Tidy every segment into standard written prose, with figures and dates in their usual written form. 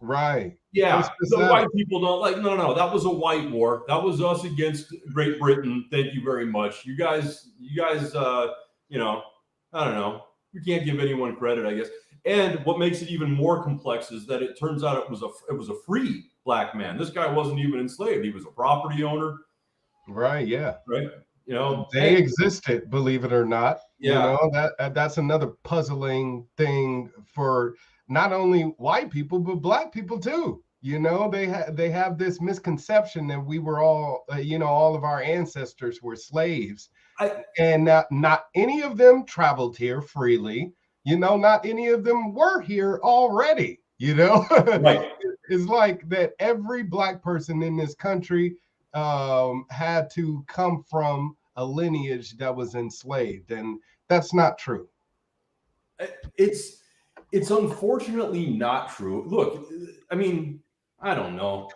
Right. Yeah, It's the pathetic. white people don't like. No. That was a white war. That was us against Great Britain. Thank you very much. You guys. You know, I don't know. We can't give anyone credit, I guess. And what makes it even more complex is that it turns out it was a free black man. This guy wasn't even enslaved. He was a property owner. Right. Yeah. Right. You know, They existed, believe it or not. Yeah. You know, that's another puzzling thing for not only white people but black people too. You know, they have this misconception that we were all, all of our ancestors were slaves, and not any of them traveled here freely. You know, not any of them were here already. You know, Right. It's like that every black person in this country had to come from a lineage that was enslaved, and that's not true. It's unfortunately not true. Look, I mean, I don't know.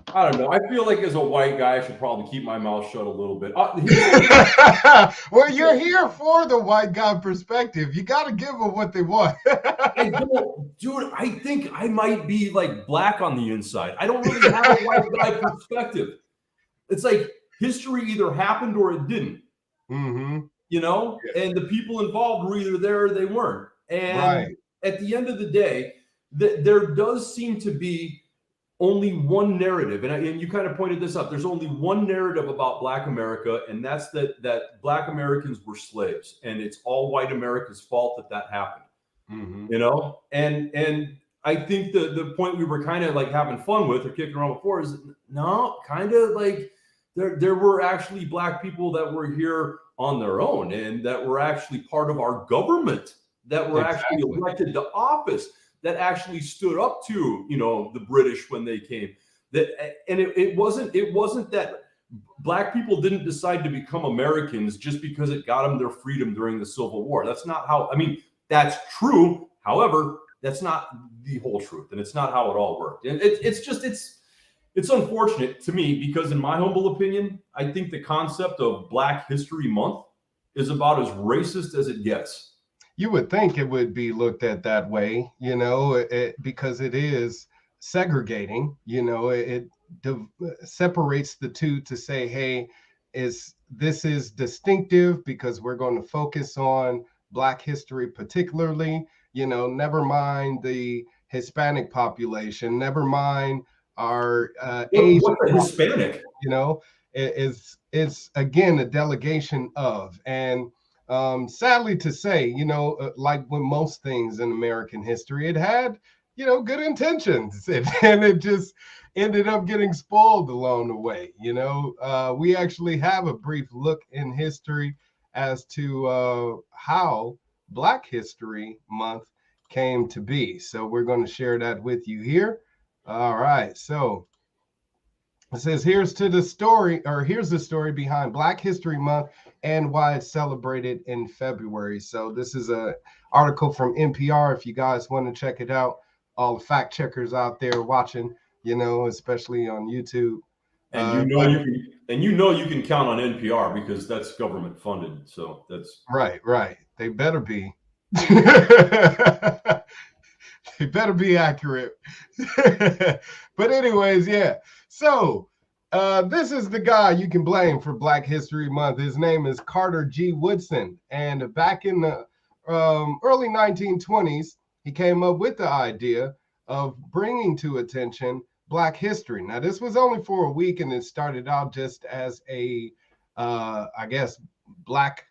I feel like as a white guy, I should probably keep my mouth shut a little bit. Well, you're here for the white guy perspective. You got to give them what they want. Dude, I think I might be like black on the inside. I don't really have a white guy perspective. It's like history either happened or it didn't. Mm-hmm. You know, and the people involved were either there or they weren't. And at the end of the day, there does seem to be only one narrative, and you kind of pointed this out. There's only one narrative about Black America, and that's that Black Americans were slaves, and it's all white America's fault that happened. Mm-hmm. You know, and I think the point we were kind of like having fun with or kicking around before is no, kind of like there were actually Black people that were here on their own and that were actually part of our government, that were actually elected to office, that actually stood up to, the British when they came. It wasn't that Black people didn't decide to become Americans just because it got them their freedom during the Civil War. That's not how, that's true. However, that's not the whole truth, and it's not how it all worked. And it's unfortunate to me because, in my humble opinion, I think the concept of Black History Month is about as racist as it gets. You would think it would be looked at that way, because it is segregating. It separates the two to say, hey, this is distinctive because we're going to focus on Black history particularly. Never mind the Hispanic population, never mind our Asian. What's a Hispanic? It's again a delegation of, and sadly to say, like with most things in American history, it had, good intentions, and it just ended up getting spoiled along the way. We actually have a brief look in history as to how Black History Month came to be. So we're going to share that with you here. All right. So it says, here's the story behind Black History Month and why it's celebrated in February. So this is an article from NPR. If you guys want to check it out, all the fact checkers out there watching, especially on YouTube. And you can count on NPR because that's government funded. So that's right. They better be. They better be accurate. But anyways, yeah. So this is the guy you can blame for Black History Month. His name is Carter G. Woodson. And back in the early 1920s, he came up with the idea of bringing to attention Black history. Now, this was only for a week, and it started out just as a, I guess, Black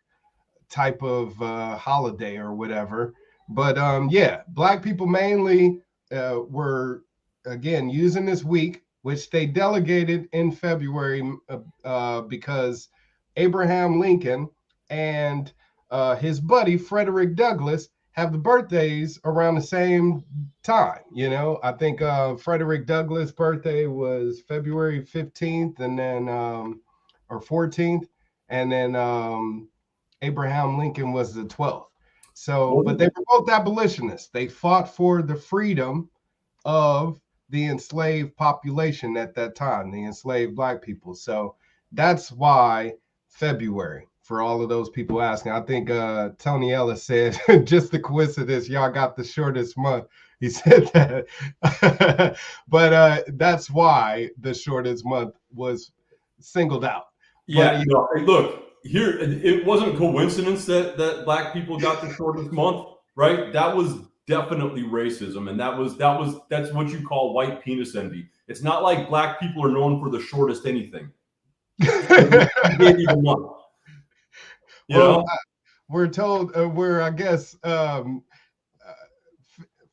type of holiday or whatever. But Black people mainly were, again, using this week, which they delegated in February because Abraham Lincoln and his buddy Frederick Douglass have the birthdays around the same time. I think Frederick Douglass' birthday was February 15th and then or 14th, and then Abraham Lincoln was the 12th. So, but they were both abolitionists. They fought for the freedom of the enslaved population at that time, the enslaved Black people. So that's why February, for all of those people asking. I think Tony Ellis said, just the coincidence, y'all got the shortest month. He said that. But that's why the shortest month was singled out. Yeah, But no, hey, look, here it wasn't coincidence that black people got the shortest month, right? That was definitely racism, and that's what you call white penis envy. It's not like black people are known for the shortest anything. He gave you the month. You well, know? we're told we're I guess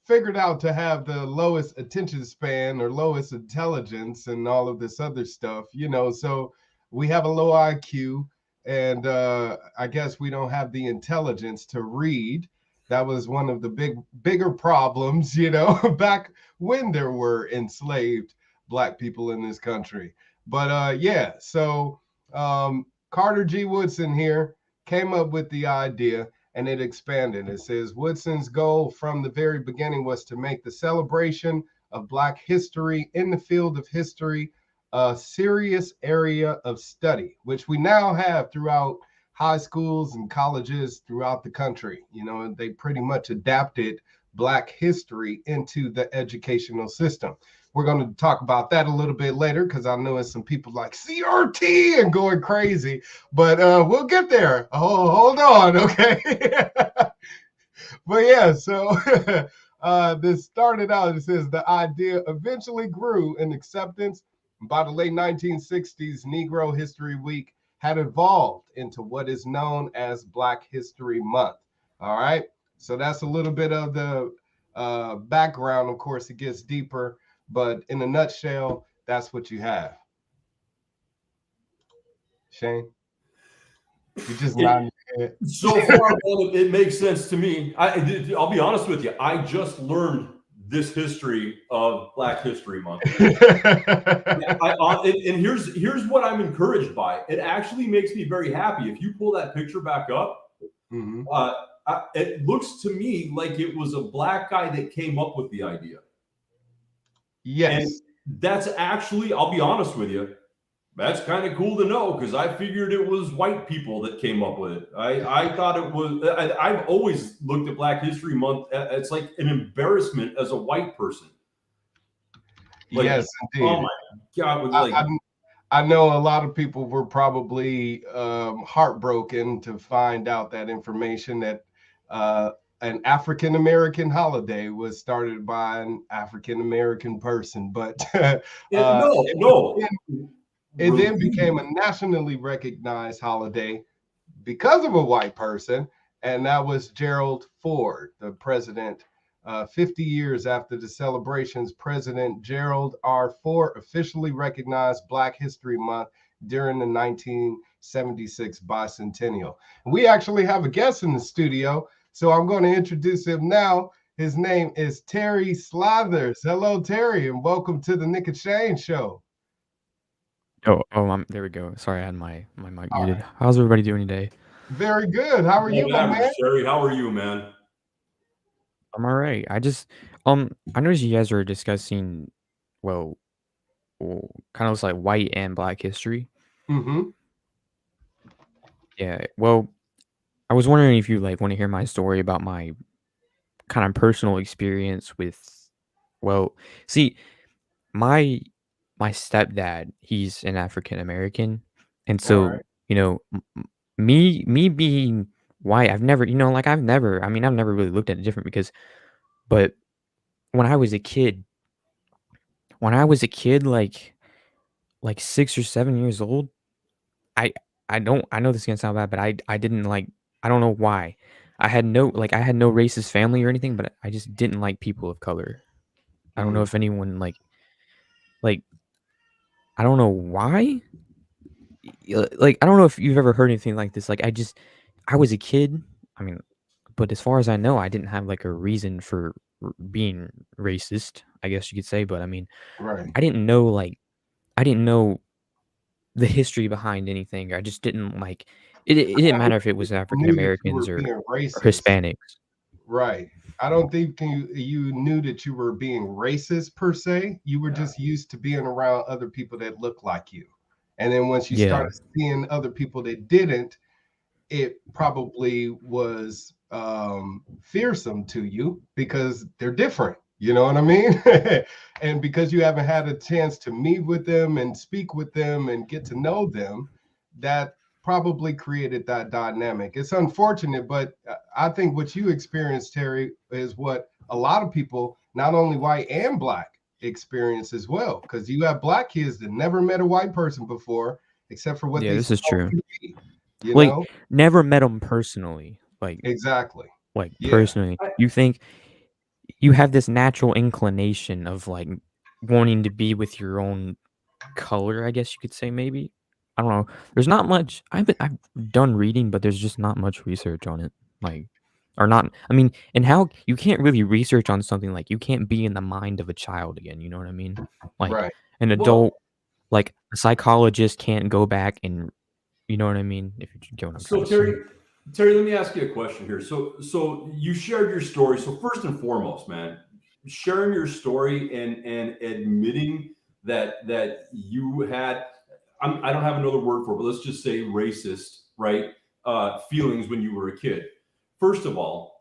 figured out to have the lowest attention span or lowest intelligence and all of this other stuff, so we have a low IQ, and I guess we don't have the intelligence to read. That was one of the bigger problems, back when there were enslaved black people in this country. But yeah, so Carter G Woodson here came up with the idea, and it expanded. It says Woodson's goal from the very beginning was to make the celebration of Black history in the field of history a serious area of study, which we now have throughout high schools and colleges throughout the country. They pretty much adapted Black history into the educational system. We're going to talk about that a little bit later, because I know some people like CRT and going crazy, but we'll get there. Hold on, okay? But yeah, so this started out, it says the idea eventually grew in acceptance. By the late 1960s, Negro History Week had evolved into what is known as Black History Month. All right, so that's a little bit of the background. Of course, it gets deeper, but in a nutshell, that's what you have. Shane, you just nodding your head. So far, it makes sense to me. I'll be honest with you. I just learned this history of Black History Month. And here's what I'm encouraged by. It actually makes me very happy. If you pull that picture back up, Mm-hmm. It looks to me like it was a black guy that came up with the idea. Yes. And that's actually, I'll be honest with you, that's kind of cool to know, because I figured it was white people that came up with it. I thought it was, I've always looked at Black History Month, it's like an embarrassment as a white person. Like, yes, indeed. Oh my God. I know a lot of people were probably heartbroken to find out that information, that an African-American holiday was started by an African-American person, but it then became a nationally recognized holiday because of a white person, and that was Gerald Ford, the president. 50 years after the celebrations, President Gerald R. Ford officially recognized Black History Month during the 1976 bicentennial. We actually have a guest in the studio, so I'm going to introduce him now. His name is Terry Slathers. Hello, Terry, and welcome to the Nick and Shane Show. There we go. Sorry, I had my mic muted. Right. How's everybody doing today? Very good. How are you, my man? Terry, how are you, man? I'm all right. I just I noticed you guys are discussing, kind of looks like white and Black history. Mm-hmm. Yeah. Well, I was wondering if you want to hear my story about my kind of personal experience with. Well, see, my stepdad, he's an African American, and so right. Me being white, I've never really looked at it different, but when I was a kid, like 6 or 7 years old, I know this is gonna sound bad, but I didn't I don't know why. I had no racist family or anything, but I just didn't like people of color. I don't know if anyone I don't know why. I don't know if you've ever heard anything like this. I was a kid. But as far as I know, I didn't have a reason for being racist, I guess you could say. But right. I didn't know the history behind anything. I just didn't it. It didn't matter if it was African Americans or Hispanics. Right. I don't think you knew that you were being racist per se. You were just used to being around other people that looked like you. And then once you started seeing other people that didn't, it probably was fearsome to you because they're different. You know what I mean? And because you haven't had a chance to meet with them and speak with them and get to know them, that probably created that dynamic. It's unfortunate, but I think what you experienced, Terry, is what a lot of people, not only white and black, experience as well. Because you have black kids that never met a white person before, except for what Yeah, they this saw is on true. TV. You Like, know? never met them personally. Exactly. Like Yeah. personally, you think you have this natural inclination of like wanting to be with your own color, I guess you could say, maybe. I don't know. There's not much. I've done reading, but there's just not much research on it. Like, or not. I mean, and how you can't really research on something like you can't be in the mind of a child again. You know what I mean? Like Right. an Well, adult, like a psychologist can't go back and you know what I mean. If you get what I'm trying so to say. Terry, let me ask you a question here. So you shared your story. So first and foremost, man, sharing your story and admitting that you had, I don't have another word for it, but let's just say racist, right? Feelings when you were a kid. First of all,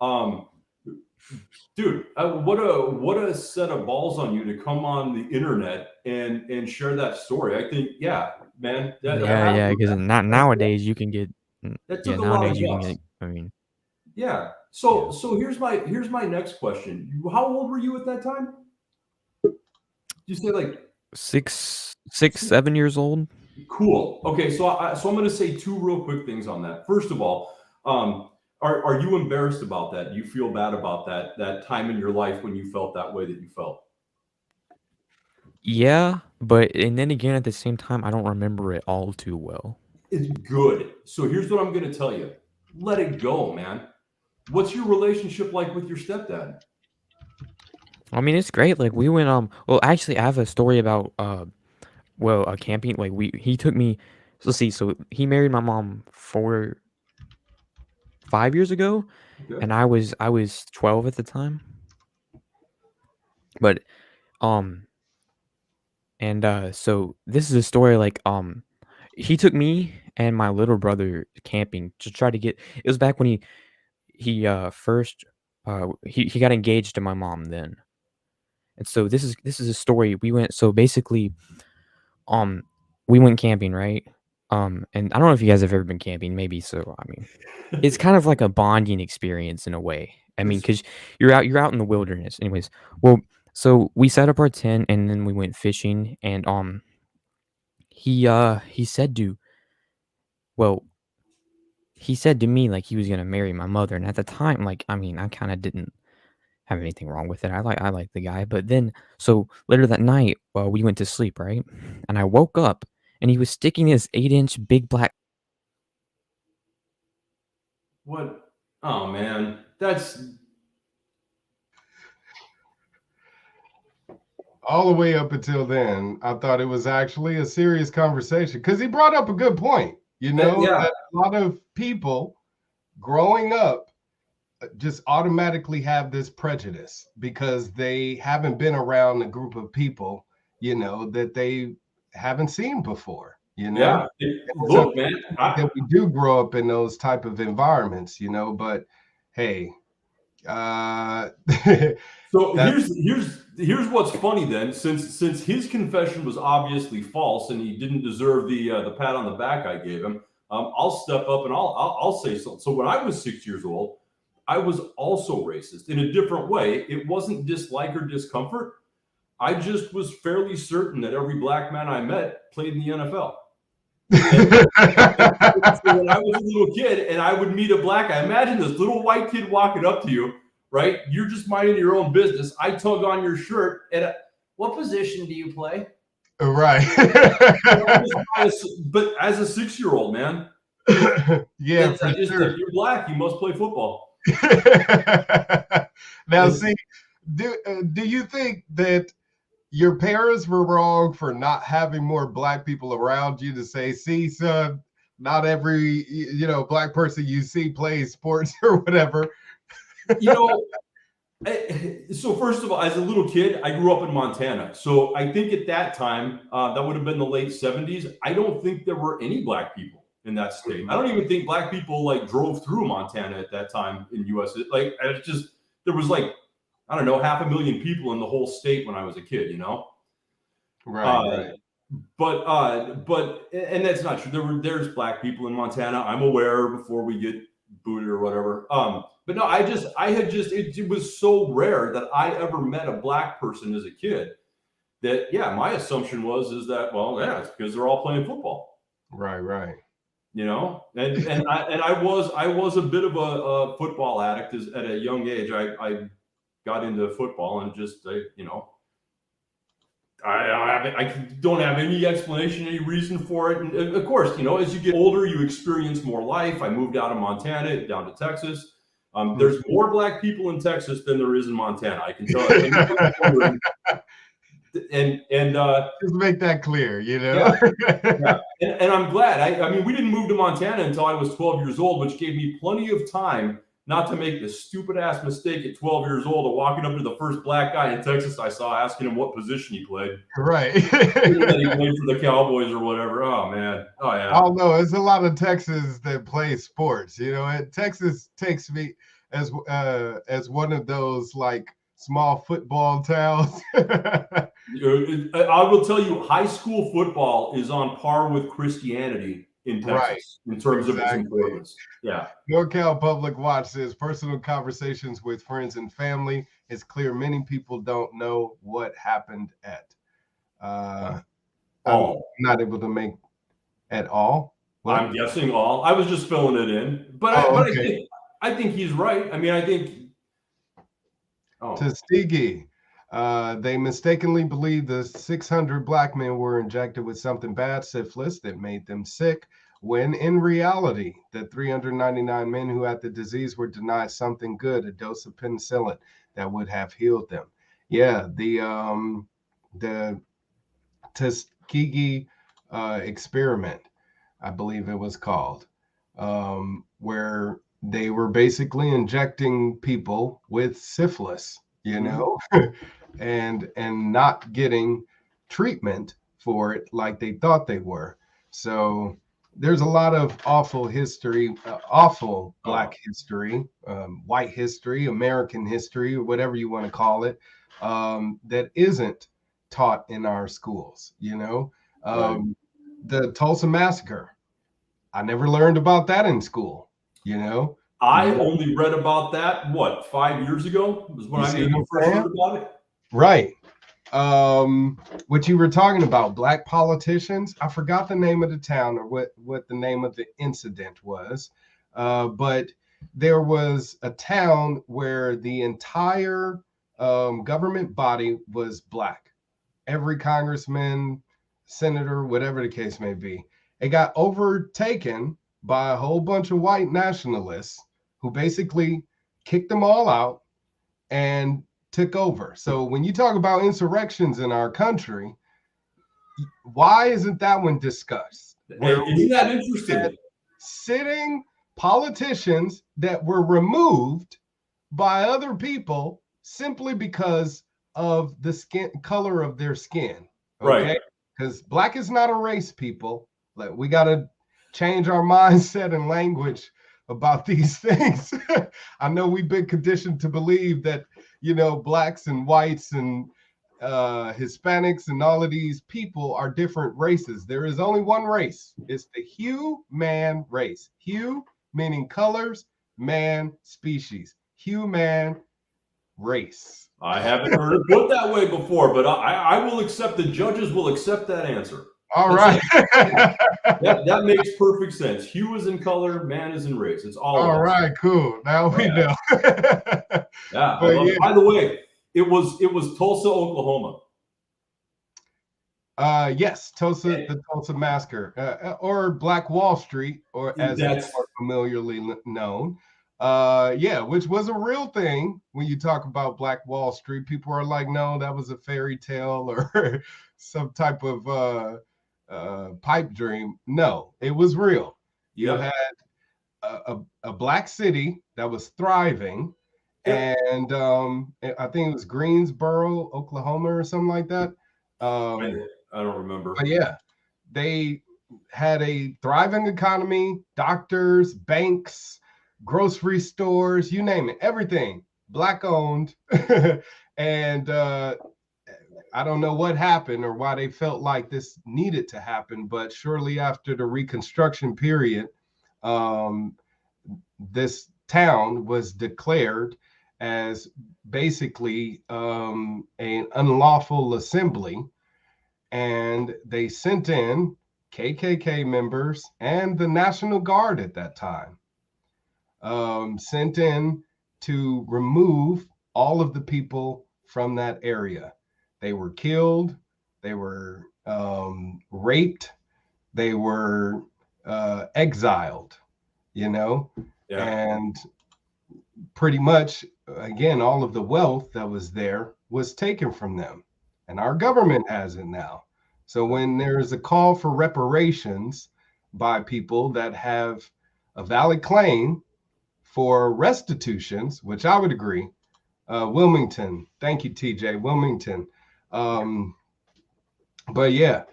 dude, what a set of balls on you to come on the internet and share that story. I think, yeah, man, Yeah, because not nowadays you can get. that Yeah, took a lot of nowadays you can guts. get. I mean, Yeah. yeah. So here's my next question. How old were you at that time? You say like 7 years old. cool. Okay, so I'm going to say two real quick things on that. First of all, are you embarrassed about that? Do you feel bad about that time in your life when you felt that way that you felt? Yeah, but and then again at the same time, I don't remember it all too well. It's good. So here's what I'm going to tell you. Let it go, man. What's your relationship like with your stepdad? I mean, it's great. Like we went well, actually I have a story about camping. Like he took me let's see, so he married my mom 5 years ago Okay. and I was 12 at the time. But um and so this is a story like he took me and my little brother camping to try to get it was back when he first he got engaged to my mom then. And so this is a story. We went so basically um we went camping, right? And I don't know if you guys have ever been camping, maybe so. I mean, it's kind of like a bonding experience in a way. I mean, It's cuz you're out in the wilderness. Anyways, well, so we set up our tent and then we went fishing and he said to well, he said to me like he was going to marry my mother and at the time like I mean, I kind of didn't have anything wrong with it. I like the guy, but then so later that night, we went to sleep, right? And I woke up and he was sticking his 8-inch big black. what? Oh man, that's All the way up until then, I thought it was actually a serious conversation because he brought up a good point. You know, yeah. that a lot of people growing up just automatically have this prejudice because they haven't been around a group of people, you know, that they haven't seen before, you know. Yeah. So Look, man. that we do grow up in those type of environments, you know, but hey, So that here's what's funny then. Since his confession was obviously false and he didn't deserve the pat on the back I gave him, I'll step up and I'll say something. So when I was 6 years old, I was also racist in a different way. It wasn't dislike or discomfort. I just was fairly certain that every black man I met played in the NFL. So when I was a little kid and I would meet a black guy, imagine this little white kid walking up to you, right? You're just minding your own business. I tug on your shirt and what position do you play? right. But as a 6-year-old, man, Yeah, for I just sure. if you're black, you must play football. Now, see, do you think that your parents were wrong for not having more black people around you to say, see, son, not every black person you see plays sports or whatever? You know, so first of all, as a little kid, I grew up in Montana. So I think at that time, that would have been the late 70s. I don't think there were any black people in that state. I don't even think black people like drove through Montana at that time in US. Like it's just there was like I don't know, 500,000 people in the whole state when I was a kid, you know? Right. But and that's not true. There's black people in Montana. I'm aware before we get booted or whatever. But no, it was so rare that I ever met a black person as a kid that, yeah, my assumption is that, well, yeah, it's because they're all playing football. Right. You know, and I was a bit of a football addict at a young age. I got into football and just, you know, I don't have any explanation, any reason for it. And of course, you know, as you get older, you experience more life. I moved out of Montana down to Texas. There's more black people in Texas than there is in Montana. I can tell you. And just make that clear, you know. Yeah. And I'm glad. I mean, we didn't move to Montana until I was 12 years old, which gave me plenty of time not to make this stupid ass mistake at 12 years old of walking up to the first black guy in Texas I saw, asking him what position he played. Right. That he played for the Cowboys or whatever. Oh man. Oh yeah. I don't know. It's a lot of Texans that play sports. You know, and Texas takes me as one of those like small football towns. I will tell you, high school football is on par with Christianity in Texas in terms of its importance. Yeah. NorCal Public Watch says personal conversations with friends and family. It's clear many people don't know what happened at. I'm not able to make at all. What? I'm guessing all. I was just filling it in, but I think he's right. I mean, I think. Tuskegee. They mistakenly believed the 600 black men were injected with something bad, syphilis, that made them sick, when in reality, the 399 men who had the disease were denied something good, a dose of penicillin that would have healed them. Yeah, the Tuskegee experiment, I believe it was called, where they were basically injecting people with syphilis, you know, and not getting treatment for it like they thought they were. So there's a lot of awful history, awful black history, white history, American history, or whatever you want to call it, that isn't taught in our schools, you know. The Tulsa Massacre, I never learned about that in school, you know. I only read about that, 5 years ago was when I maybe first heard about it. Right. What you were talking about, black politicians, I forgot the name of the town or what the name of the incident was, but there was a town where the entire government body was black. Every congressman, senator, whatever the case may be. It got overtaken by a whole bunch of white nationalists who basically kicked them all out and took over. So when you talk about insurrections in our country, why isn't that one discussed? Isn't that interesting? Sitting politicians that were removed by other people simply because of the skin color of their skin. Okay? Right. Because black is not a race, people. Like, we got to change our mindset and language about these things. I know we've been conditioned to believe that, you know, blacks and whites and Hispanics and all of these people are different races. There is only one race. It's the human race. Hue meaning colors, man, species. Human race. I haven't heard it put that way before, but I will accept, the judges will accept that answer. All right. that makes perfect sense. Hue is in color, man is in race. It's all right, cool. Now we know. Yeah. By the way, it was Tulsa, Oklahoma. Yes, the Tulsa Massacre, or Black Wall Street, or as it's more familiarly known. Which was a real thing. When you talk about Black Wall Street, people are like, no, that was a fairy tale or some type of pipe dream. No, it was real. You had a black city that was thriving, and I think it was Greensboro, Oklahoma, or something like that. I don't remember. But yeah, they had a thriving economy, doctors, banks, grocery stores, you name it, everything Black owned. And I don't know what happened or why they felt like this needed to happen, but shortly after the Reconstruction period, this town was declared as basically an unlawful assembly, and they sent in KKK members and the National Guard at that time, sent in to remove all of the people from that area. They were killed, they were raped, they were exiled, Yeah. And pretty much, again, all of the wealth that was there was taken from them. And our government has it now. So when there's a call for reparations by people that have a valid claim for restitutions, which I would agree, Wilmington, thank you, TJ, Wilmington. But yeah,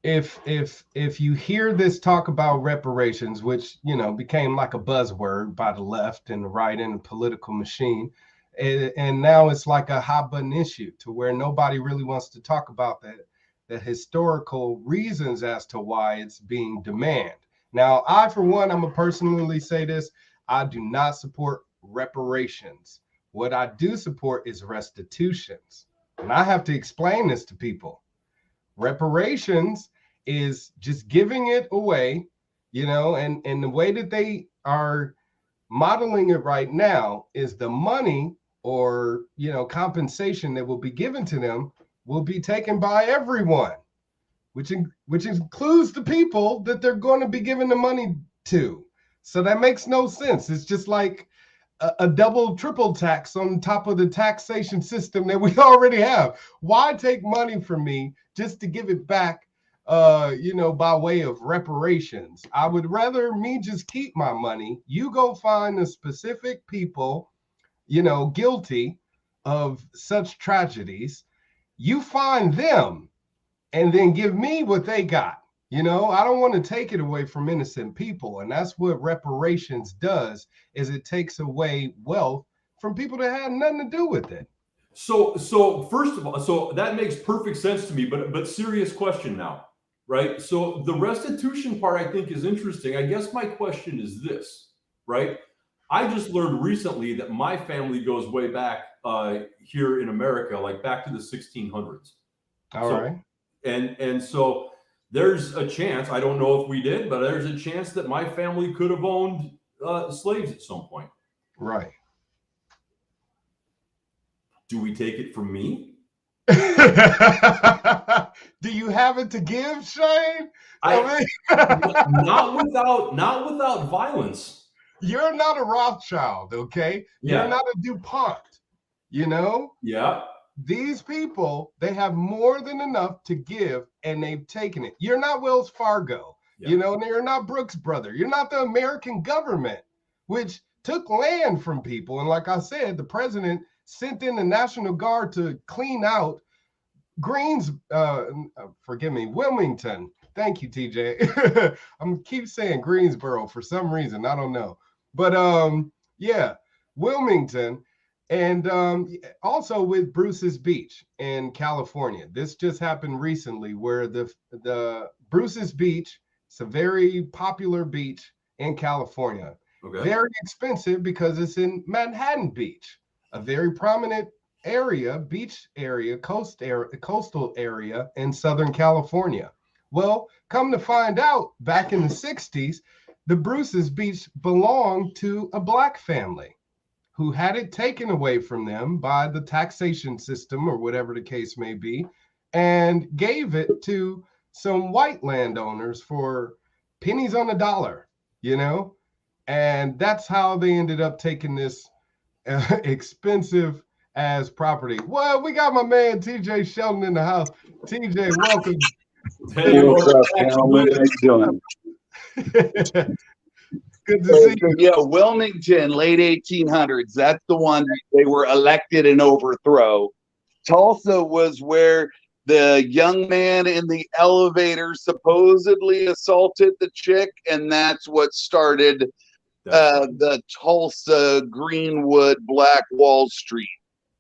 if you hear this talk about reparations, which became like a buzzword by the left and the right in the political machine, and now it's like a hot button issue to where nobody really wants to talk about the historical reasons as to why it's being demanded. Now, I, for one, I'm gonna personally say this: I do not support reparations. What I do support is restitutions, and I have to explain this to people. Reparations is just giving it away, and the way that they are modeling it right now is the money or compensation that will be given to them will be taken by everyone, which includes the people that they're going to be giving the money to. So that makes no sense. It's just like a double, triple tax on top of the taxation system that we already have. Why take money from me just to give it back, by way of reparations? I would rather me just keep my money. You go find the specific people, guilty of such tragedies. You find them and then give me what they got. I don't want to take it away from innocent people. And that's what reparations does, is it takes away wealth from people that had nothing to do with it. So first of all, so that makes perfect sense to me, but serious question now, right? So the restitution part I think is interesting. I guess my question is this, right? I just learned recently that my family goes way back here in America, like back to the 1600s. All right. And so there's a chance, I don't know if we did, but there's a chance that my family could have owned slaves at some point. Right. Do we take it from me? Do you have it to give, Shane? Not without violence. You're not a Rothschild, okay? Yeah. You're not a DuPont, Yeah. These people, they have more than enough to give, and they've taken it. You're not Wells Fargo, and you're not Brooks Brothers. You're not the American government, which took land from people. And like I said, the president sent in the National Guard to clean out Wilmington. Thank you, TJ. I'm keep saying Greensboro for some reason. I don't know. But Wilmington. And also with Bruce's Beach in California. This just happened recently, where the Bruce's Beach, it's a very popular beach in California. Okay. Very expensive because it's in Manhattan Beach, a very prominent beach area, coastal area in Southern California. Well, come to find out, back in the 60s, the Bruce's Beach belonged to a Black family who had it taken away from them by the taxation system or whatever the case may be, and gave it to some white landowners for pennies on the dollar, and that's how they ended up taking this expensive as property. Well, we got my man TJ Sheldon in the house. TJ, welcome. Hey, what's up, gentlemen? How you doing? Good to see you. Yeah, Wilmington, late 1800s. That's the one that they were elected and overthrow. Tulsa was where the young man in the elevator supposedly assaulted the chick, and that's what started The Tulsa Greenwood Black Wall Street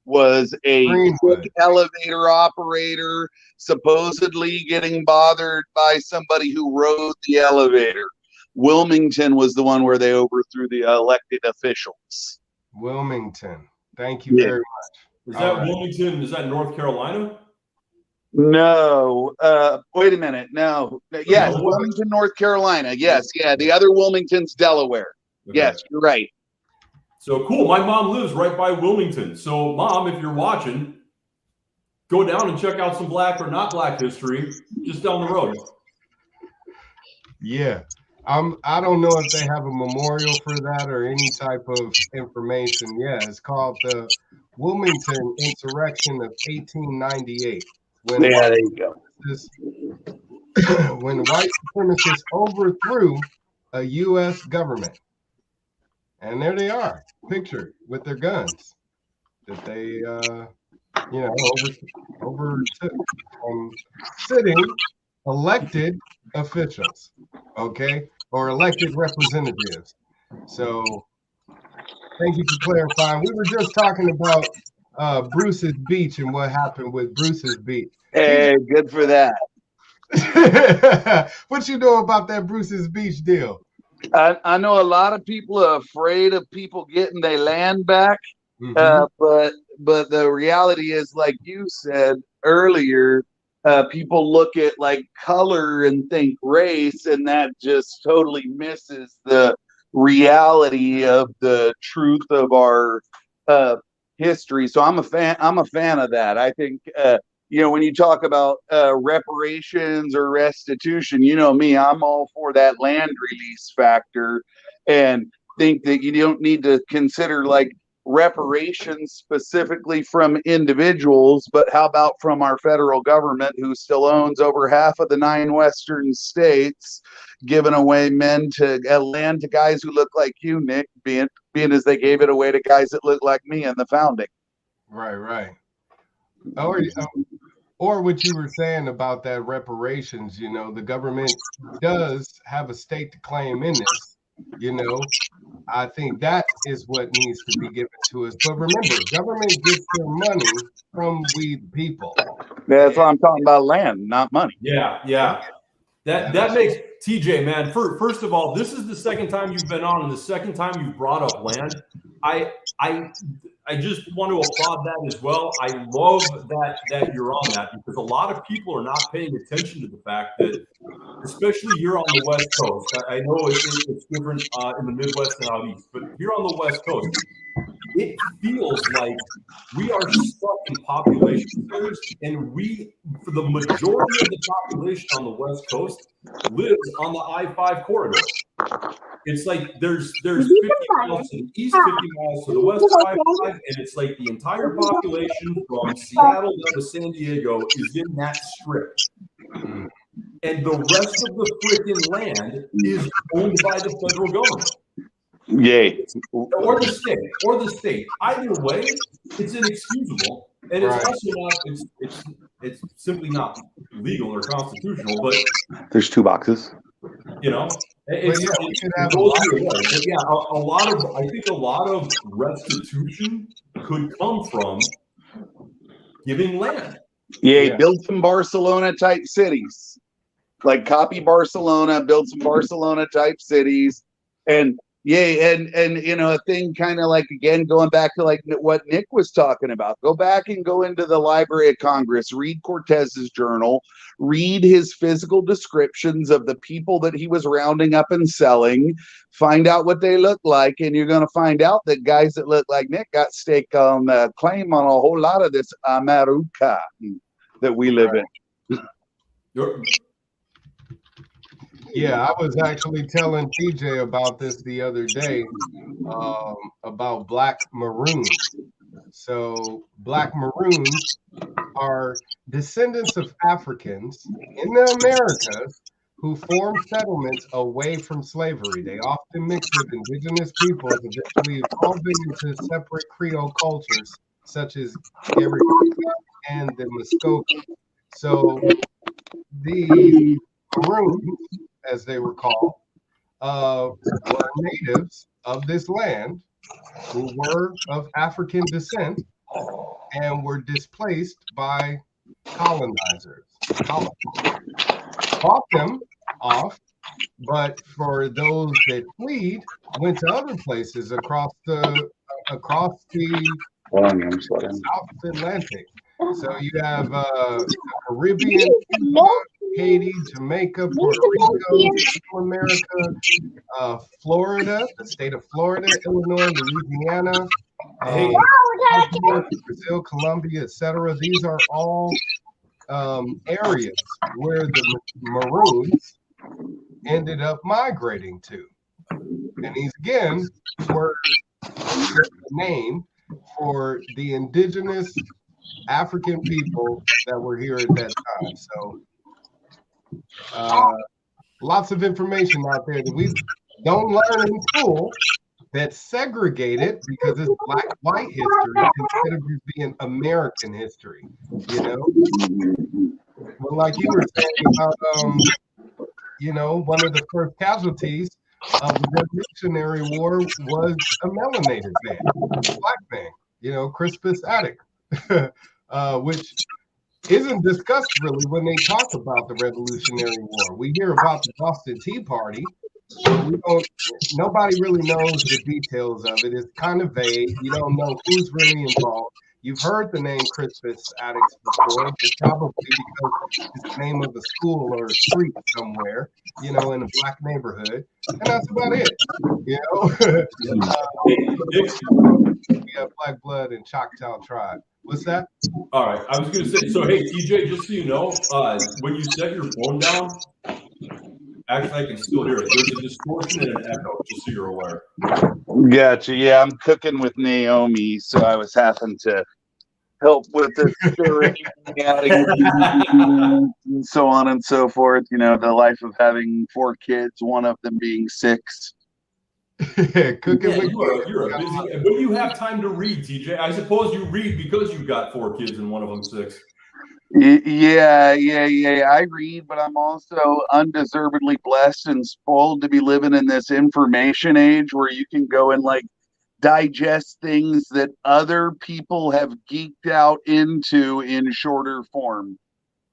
was a quick elevator operator, supposedly getting bothered by somebody who rode the elevator. Wilmington was the one where they overthrew the elected officials. Wilmington. Thank you very much. Is that Wilmington? Is that North Carolina? No. Wait a minute. No. Yes, Wilmington, North Carolina. Yes. Yeah. The other Wilmington's Delaware. Okay. Yes, you're right. So cool. My mom lives right by Wilmington. So, Mom, if you're watching, go down and check out some Black or not Black history just down the road. Yeah. I don't know if they have a memorial for that or any type of information. Yeah, it's called the Wilmington Insurrection of 1898. When there you go. When white supremacists overthrew a U.S. government. And there they are, pictured with their guns that they, overtook from sitting elected officials, okay, or elected representatives. So thank you for clarifying. We were just talking about Bruce's Beach and what happened with Bruce's Beach. Hey, good for that. What you know about that Bruce's Beach deal? I know a lot of people are afraid of people getting their land back, but the reality is, like you said earlier, people look at like color and think race, and that just totally misses the reality of the truth of our history. So I'm a fan of that. I think when you talk about reparations or restitution, you know me, I'm all for that land release factor, and think that you don't need to consider like reparations specifically from individuals, but how about from our federal government, who still owns over half of the 9 western states, giving away land to guys who look like you, Nick, being as they gave it away to guys that look like me in the founding. Right. Or what you were saying about that reparations, the government does have a stake to claim in this, I think that is what needs to be given to us. But remember, government gets their money from we the people. That's what I'm talking about, land, not money. Yeah. That makes TJ, man. First of all, this is the second time you've been on, and the second time you've brought up land. I just want to applaud that as well. I love that you're on that, because a lot of people are not paying attention to the fact that, especially you're on the West Coast. I know it's different in the Midwest and out East, but here on the West Coast, it feels like we are stuck in population figures, and for the majority of the population on the West Coast, lives on the I-5 corridor. It's like there's 50 miles to the east, 50 miles to the west of I-5, and it's like the entire population from Seattle down to San Diego is in that strip. And the rest of the freaking land is owned by the federal government. Yay. Or the state. Either way, it's inexcusable. And it's also not, it's simply not legal or constitutional, but there's 2 boxes. I think a lot of restitution could come from giving land. Yeah, build some Barcelona type cities. Like copy Barcelona, build some Barcelona type cities. And a thing kind of like, again, going back to like what Nick was talking about, go back and go into the Library of Congress, read Cortez's journal, read his physical descriptions of the people that he was rounding up and selling, find out what they look like, and you're going to find out that guys that look like Nick got stake on claim on a whole lot of this America that we live in. Yeah, I was actually telling TJ about this the other day, about Black Maroons. So Black Maroons are descendants of Africans in the Americas who formed settlements away from slavery. They often mixed with indigenous peoples, eventually evolving into separate Creole cultures, such as Gary and the Muskoka. So the Maroons, as they were called, were natives of this land who were of African descent and were displaced by colonizers. Fought them off, but for those that fled, went to other places across the South Atlantic. So you have Caribbean, Cuba, Haiti, Jamaica, Puerto Rico, Central America, Florida, the state of Florida, Illinois, Louisiana, Brazil, Colombia, etc. These are all areas where the Maroons ended up migrating to. And these, again, were the name for the indigenous African people that were here at that time. So lots of information out there that we don't learn in school that's segregated because it's black-white history instead of just being American history, you know? Well, like you were saying about, you know, one of the first casualties of the Revolutionary War was a melanated man, a black man, you know, Crispus Attucks, which isn't discussed really when they talk about the Revolutionary War. We hear about the Boston Tea Party, but we don't. Nobody really knows the details of it. It's kind of vague. You don't know who's really involved. You've heard the name Crispus Attucks before, but probably because it's the name of a school or a street somewhere, you know, in a black neighborhood, and that's about it. You know, we have black blood and Choctaw tribe. What's that? All right, I was going to say. So, hey, TJ, just so you know, when you set your phone down, actually, I can still hear it. There's a distortion and an echo, just so you're aware. Gotcha. Yeah, I'm cooking with Naomi, so I was having to help with the and so on and so forth. You know, the life of having 4 kids, one of them being 6. Cooking Yeah, with you're a busy. When you have time to read, TJ, I suppose you read because you've got 4 kids and one of them 6. Yeah. I read, but I'm also undeservedly blessed and spoiled to be living in this information age where you can go and like digest things that other people have geeked out into in shorter form.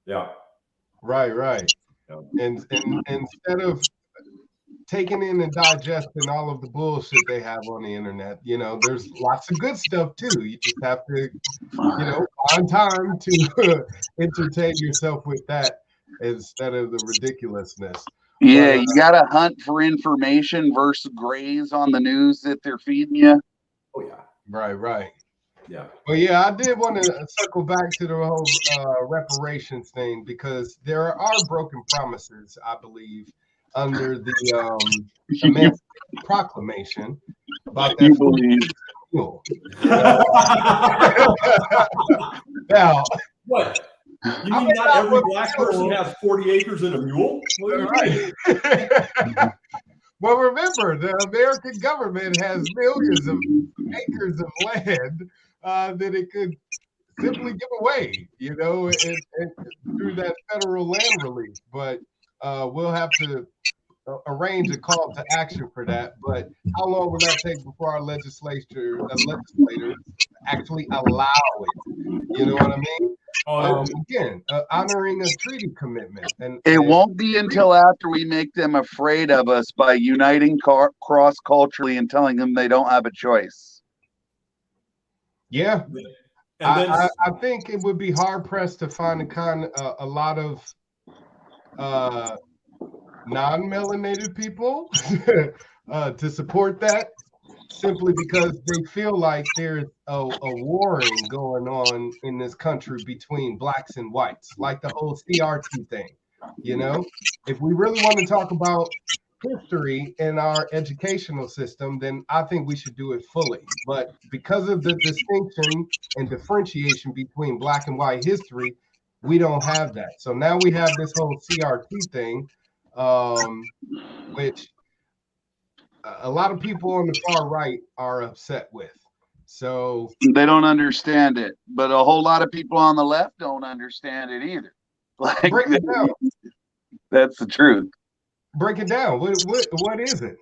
Yeah. Right. Yeah. And instead of taking in and digesting all of the bullshit they have on the internet, you know, there's lots of good stuff too. You just have to, you know, find time to entertain yourself with that instead of the ridiculousness. Yeah, you gotta hunt for information versus graze on the news that they're feeding you. Oh yeah. Right. Yeah. Well, yeah, I did want to circle back to the whole reparations thing because there are broken promises, I believe, under the Emancipation Proclamation about that. Mule. Now, what? You mean not every black person has 40 acres and a mule? Right. Well, remember, the American government has millions of acres of land that it could simply give away, you know, and through that federal land release. But we'll have to arrange a call to action for that. But how long will that take before our legislators actually allow it? You know what I mean? Again, honoring a treaty commitment. And it won't be until after we make them afraid of us by uniting cross-culturally and telling them they don't have a choice. Yeah. I think it would be hard-pressed to find a lot of non-melanated people to support that, simply because they feel like there's a warring going on in this country between blacks and whites, like the whole CRT thing. You know, if we really want to talk about history in our educational system, then I think we should do it fully. But because of the distinction and differentiation between black and white history, we don't have that. So now we have this whole CRT thing, which a lot of people on the far right are upset with. So they don't understand it, but a whole lot of people on the left don't understand it either. Like, break it down. That's the truth. Break it down. What is it?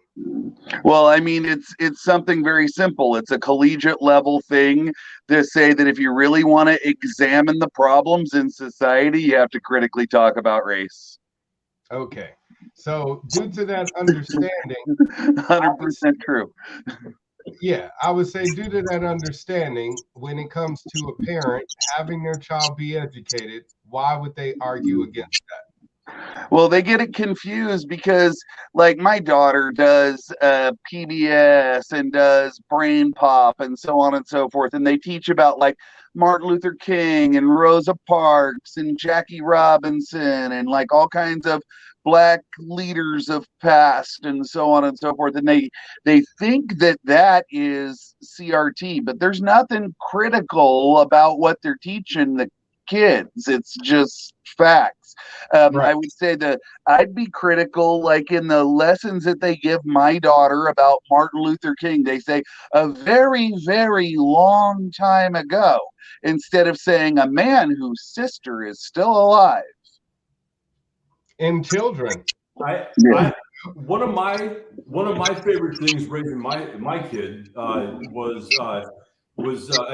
Well, I mean, it's something very simple. It's a collegiate level thing to say that if you really want to examine the problems in society, you have to critically talk about race. Okay. So due to that understanding, 100% true. yeah, I would say due to that understanding, when it comes to a parent having their child be educated, why would they argue against that? Well, they get it confused because, like, my daughter does PBS and does Brain Pop and so on and so forth, and they teach about like Martin Luther King and Rosa Parks and Jackie Robinson and like all kinds of black leaders of past and so on and so forth, and they think that that is CRT, but there's nothing critical about what they're teaching the kids. It's just facts. Right. I would say that I'd be critical, like in the lessons that they give my daughter about Martin Luther King. They say a very, very long time ago, instead of saying a man whose sister is still alive. And children. One of my favorite things raising my kid was I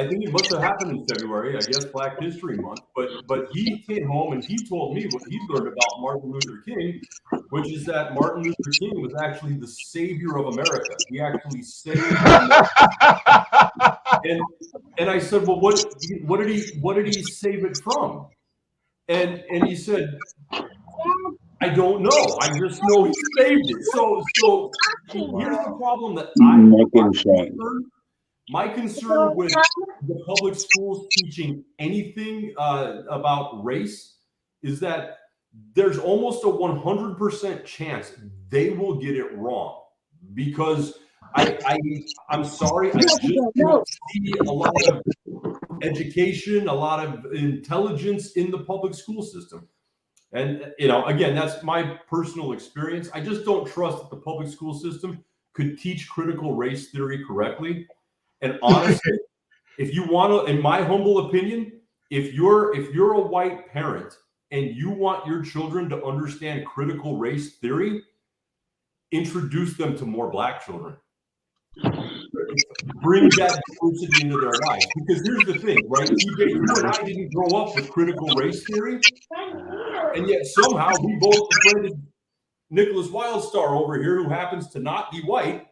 think it must have happened in February, I guess Black History Month, but he came home and he told me what he learned about Martin Luther King, which is that Martin Luther King was actually the savior of America. He actually saved America. And I said, well, what did he save it from? And he said, I don't know. I just know he saved it. So here's the problem that my concern with the public schools teaching anything about race is that there's almost a 100% chance they will get it wrong, because I'm sorry, I just don't see a lot of education, a lot of intelligence in the public school system. And, again, that's my personal experience. I just don't trust that the public school system could teach critical race theory correctly. And honestly, if you want to, in my humble opinion, if you're a white parent and you want your children to understand critical race theory, introduce them to more black children. Bring that diversity into their lives. Because here's the thing, right? TJ, you and I didn't grow up with critical race theory, and yet somehow we both befriended Nickolas Wildstar over here, who happens to not be white,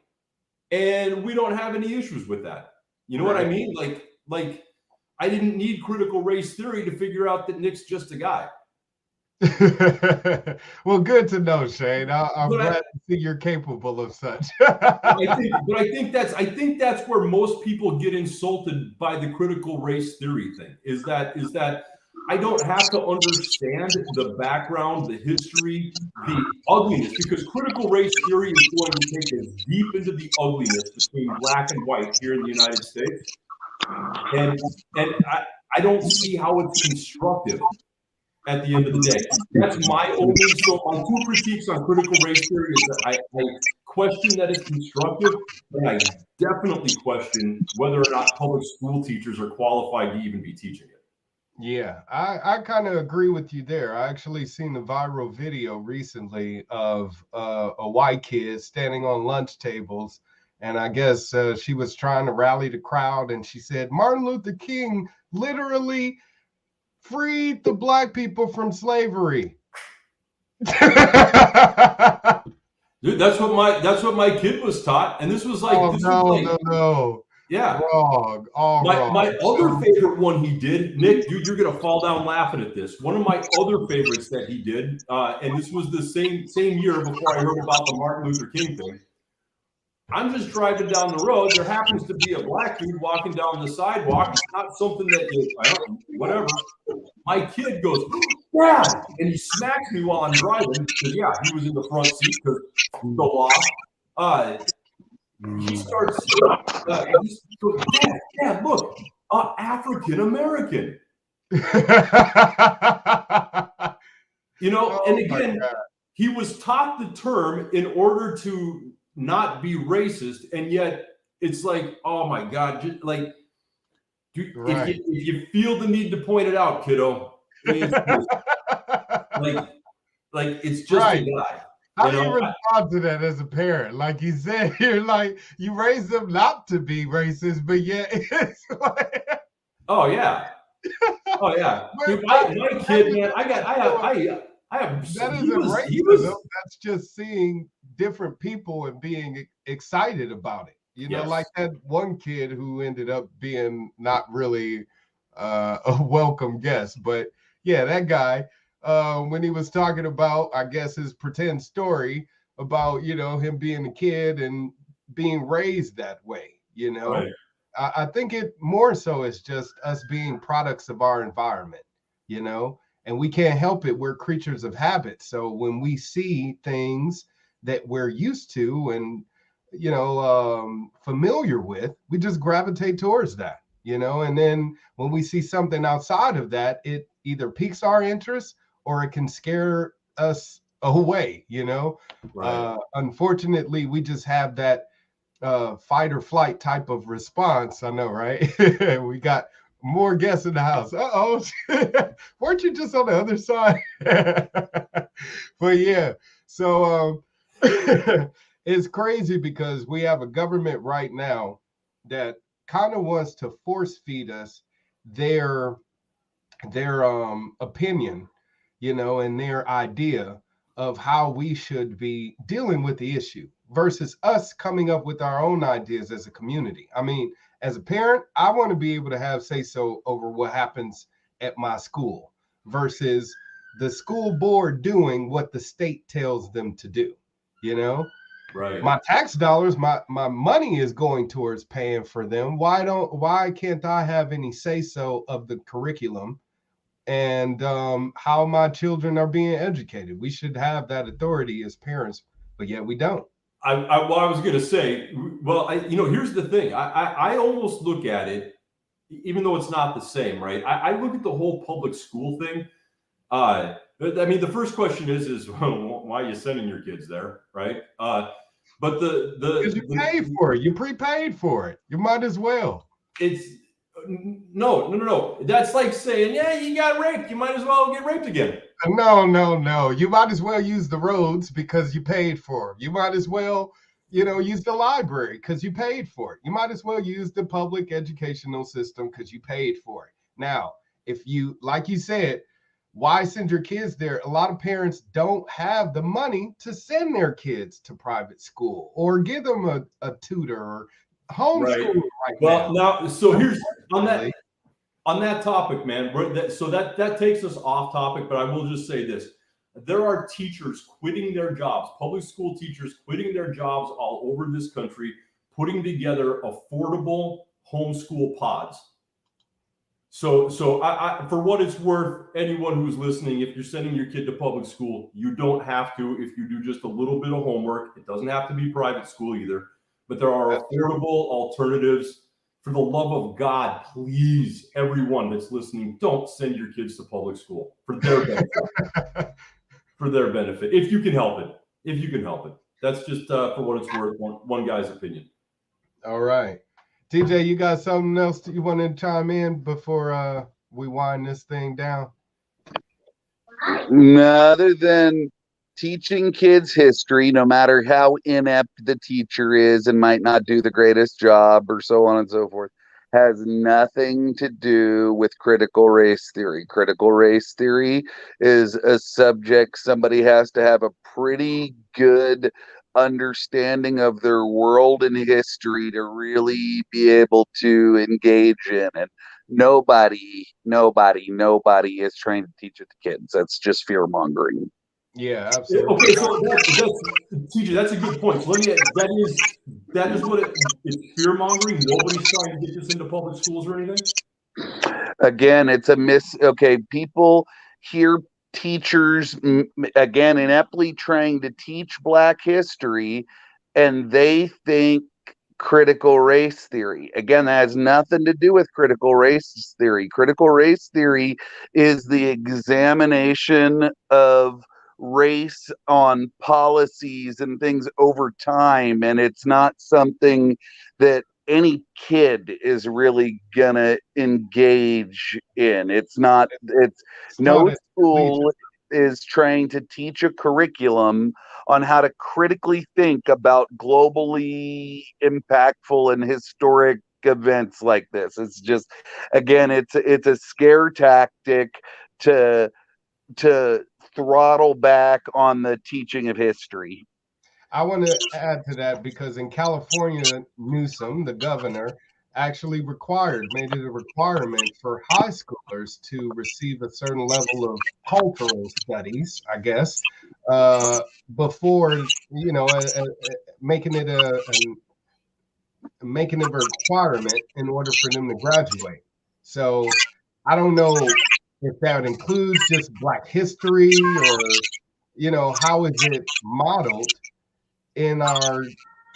and we don't have any issues with that. You know what I mean? Like I didn't need critical race theory to figure out that Nick's just a guy. Well, good to know, Shane. I'm glad to see you're capable of such. I think that's where most people get insulted by the critical race theory thing. Is that I don't have to understand the background, the history, the ugliness, because critical race theory is going to take us deep into the ugliness between black and white here in the United States. And I don't see how it's constructive at the end of the day. That's my two critiques on critical race theory is that I question that it's constructive, and I definitely question whether or not public school teachers are qualified to even be teaching it. Yeah, I kind of agree with you there. I actually seen a viral video recently of a white kid standing on lunch tables, and I guess she was trying to rally the crowd, and she said, Martin Luther King literally freed the black people from slavery. Dude, that's what my kid was taught, and this was like, no. Yeah, wrong. My other favorite one he did, Nick, you're gonna fall down laughing at this. One of my other favorites that he did, and this was the same year before I heard about the Martin Luther King thing. I'm just driving down the road. There happens to be a black dude walking down the sidewalk. It's not something that whatever. My kid goes, Dad, and he smacks me while I'm driving because he was in the front seat because the law. He starts. He goes, Dad, look, African American. And again, he was taught the term in order to not be racist, and yet it's like, oh my God, just like, if you feel the need to point it out, kiddo, please, like it's just a guy. How You do you know, respond to that as a parent? Like you said, you're like, you raise them not to be racist, but yet it's like, oh yeah, oh yeah, but dude. My kid, man, I have. that He isn't was. racism. That's just seeing different people and being excited about it. You know, like Yes. that one kid who ended up being not really a welcome guest. But yeah, that guy, when he was talking about, I guess, his pretend story about, you know, him being a kid and being raised that way, you know. Right. I think it more so is just us being products of our environment, you know, and we can't help it. We're creatures of habit. So when we see things that we're used to and, you know, familiar with, we just gravitate towards that, you know, and then when we see something outside of that, it either piques our interest or it can scare us away, you know. Right. Unfortunately, we just have that fight or flight type of response. I know, right? We got more guests in the house. Uh-oh. Weren't you just on the other side? But yeah, so it's crazy because we have a government right now that kind of wants to force feed us their opinion, you know, and their idea of how we should be dealing with the issue versus us coming up with our own ideas as a community. I mean, as a parent, I want to be able to have say so over what happens at my school versus the school board doing what the state tells them to do, you know. Right. My tax dollars, my money is going towards paying for them. Why can't I have any say so of the curriculum and how my children are being educated? We should have that authority as parents, but yet we don't. Well, I was going to say, well, here's the thing. I almost look at it, even though it's not the same, right? I look at the whole public school thing. I mean, the first question is why are you sending your kids there, right? But Because you paid for it, you prepaid for it. You might as well. It's no. That's like saying, yeah, you got raped. You might as well get raped again. No. You might as well use the roads because you paid for them. You might as well, you know, use the library because you paid for it. You might as well use the public educational system because you paid for it. Now, if you, like you said, why send your kids there? A lot of parents don't have the money to send their kids to private school or give them a tutor or homeschool right well, now, so here's on Unfortunately. that topic, man. So that takes us off topic, but I will just say this: there are teachers quitting their jobs, public school teachers quitting their jobs all over this country, putting together affordable homeschool pods. So I for what it's worth, anyone who's listening, if you're sending your kid to public school, you don't have to. If you do just a little bit of homework, it doesn't have to be private school either. But there are affordable alternatives. For the love of God, please, everyone that's listening, don't send your kids to public school for their benefit. For their benefit, if you can help it. If you can help it. That's just for what it's worth, one guy's opinion. All right. TJ, you got something else you want to chime in before we wind this thing down? Other than teaching kids history, no matter how inept the teacher is and might not do the greatest job or so on and so forth, has nothing to do with critical race theory. Critical race theory is a subject somebody has to have a pretty good understanding of their world and history to really be able to engage in. And nobody is trying to teach it to kids. That's just fear mongering. Yeah, absolutely. Okay, so TJ, that's a good point. So that is what it's fear mongering. Nobody's trying to get this into public schools or anything. Again, it's a okay, people hear teachers again ineptly trying to teach Black history, and they think critical race theory. Again, that has nothing to do with critical race theory. Critical race theory is the examination of race on policies and things over time, and it's not something that any kid is really gonna engage in. It's no school is trying to teach a curriculum on how to critically think about globally impactful and historic events like this. It's just, again, it's a scare tactic to throttle back on the teaching of history. I want to add to that because in California, Newsom, the governor, actually made it a requirement for high schoolers to receive a certain level of cultural studies, I guess, before, making it a requirement in order for them to graduate. So I don't know if that includes just Black history or, how is it modeled in our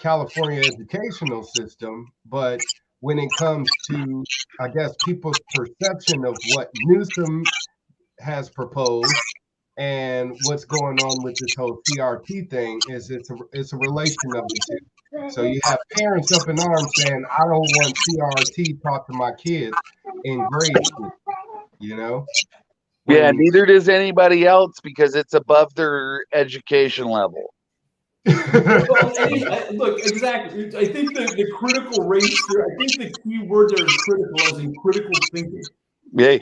California educational system. But when it comes to, I guess, people's perception of what Newsom has proposed and what's going on with this whole CRT thing, is it's a relation of the two. So you have parents up in arms saying, I don't want CRT taught to my kids in grade school, Yeah, neither does anybody else because it's above their education level. Look, exactly. I think the critical race there, I think the key word there is critical, as in critical thinking. Yeah.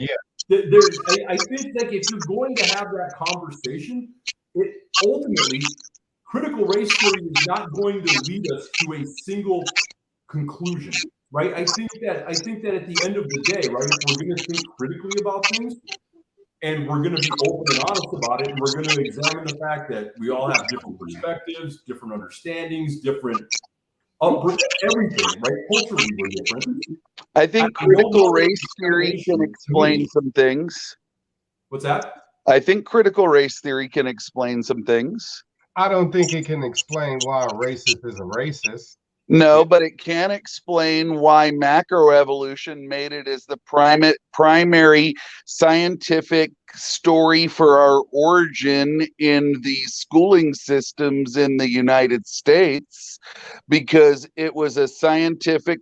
I think that if you're going to have that conversation, ultimately, critical race theory is not going to lead us to a single conclusion, right? I think that at the end of the day, right, if we're going to think critically about things, and we're going to be open and honest about it, and we're going to examine the fact that we all have different perspectives, different understandings, different everything, right? Culturally, we're different. I think critical race theory can explain some things. What's that? I think critical race theory can explain some things. I don't think it can explain why a racist is a racist. No, but it can explain why macroevolution made it as the primary scientific story for our origin in the schooling systems in the United States, because it was a scientific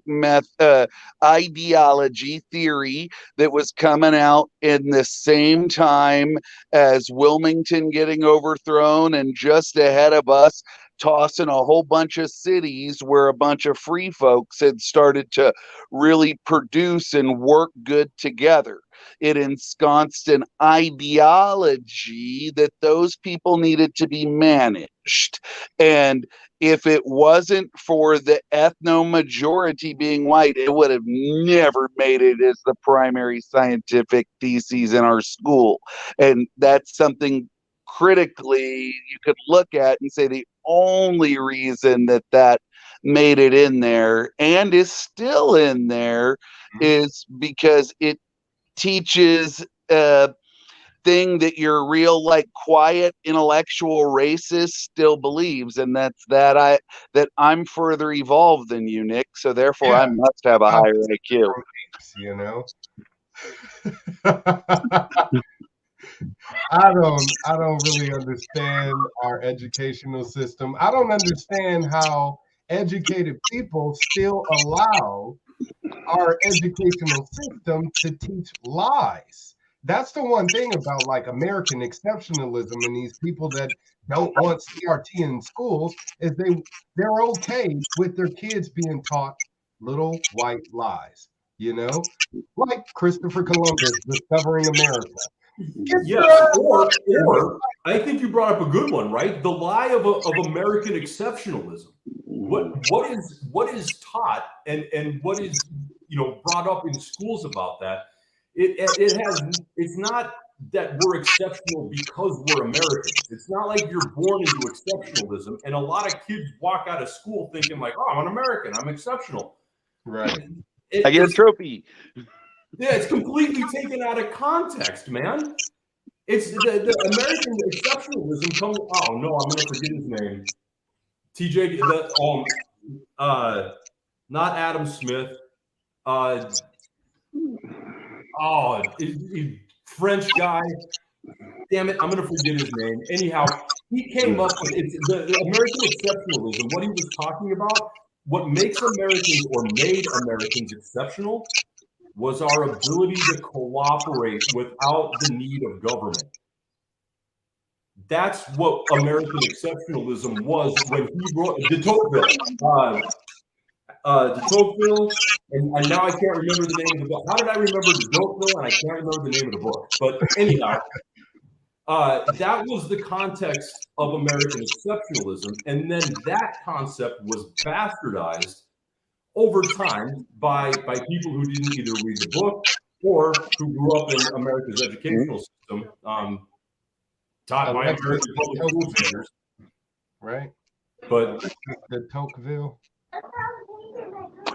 ideology theory that was coming out in the same time as Wilmington getting overthrown, and just ahead of us tossing a whole bunch of cities where a bunch of free folks had started to really produce and work good together. It ensconced an ideology that those people needed to be managed. And if it wasn't for the ethno-majority being white, it would have never made it as the primary scientific thesis in our school. And that's something critically you could look at and say the only reason that made it in there and is still in there is because it teaches a thing that your real, like, quiet intellectual racist still believes, and that's that I'm further evolved than you, Nick, so therefore I must have a higher IQ. I don't really understand our educational system. I don't understand how educated people still allow our educational system to teach lies. That's the one thing about, like, American exceptionalism and these people that don't want CRT in schools is they're okay with their kids being taught little white lies, like Christopher Columbus discovering America. Yes, or I think you brought up a good one, right? The lie of American exceptionalism. What is taught and what is brought up in schools about that? It's not that we're exceptional because we're Americans. It's not like you're born into exceptionalism, and a lot of kids walk out of school thinking like, "Oh, I'm an American. I'm exceptional." Right. I get a trophy. Yeah, it's completely taken out of context, man. It's the American exceptionalism comes. Oh no, I'm gonna forget his name. TJ, not Adam Smith. French guy. Damn it, I'm gonna forget his name. Anyhow, he came up with the American exceptionalism. What he was talking about, what makes Americans or made Americans exceptional, was our ability to cooperate without the need of government. that's what American exceptionalism was when he wrote de Tocqueville. De Tocqueville, and now I can't remember the name of the book. How did I remember de Tocqueville and I can't remember the name of the book? But anyhow, that was the context of American exceptionalism, and then that concept was bastardized over time by people who didn't either read the book or who grew up in America's educational system, taught by American public school teachers. Right. But the Tocqueville.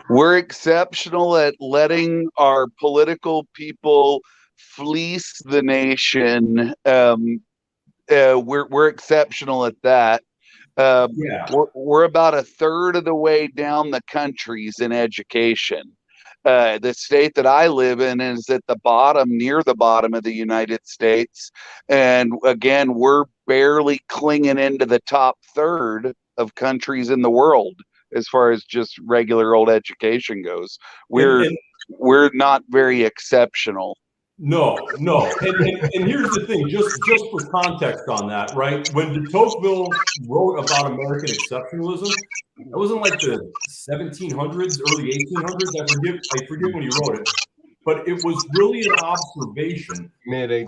We're exceptional at letting our political people fleece the nation. We're exceptional at that. We're about a third of the way down the countries in education. The state that I live in is at the bottom, near the bottom of the United States. And again, we're barely clinging into the top third of countries in the world as far as just regular old education goes. We're not very exceptional. No. And here's the thing, just for context on that, right? When de Tocqueville wrote about American exceptionalism, that was in like the 1700s, early 1800s. I forget when he wrote it, but it was really an observation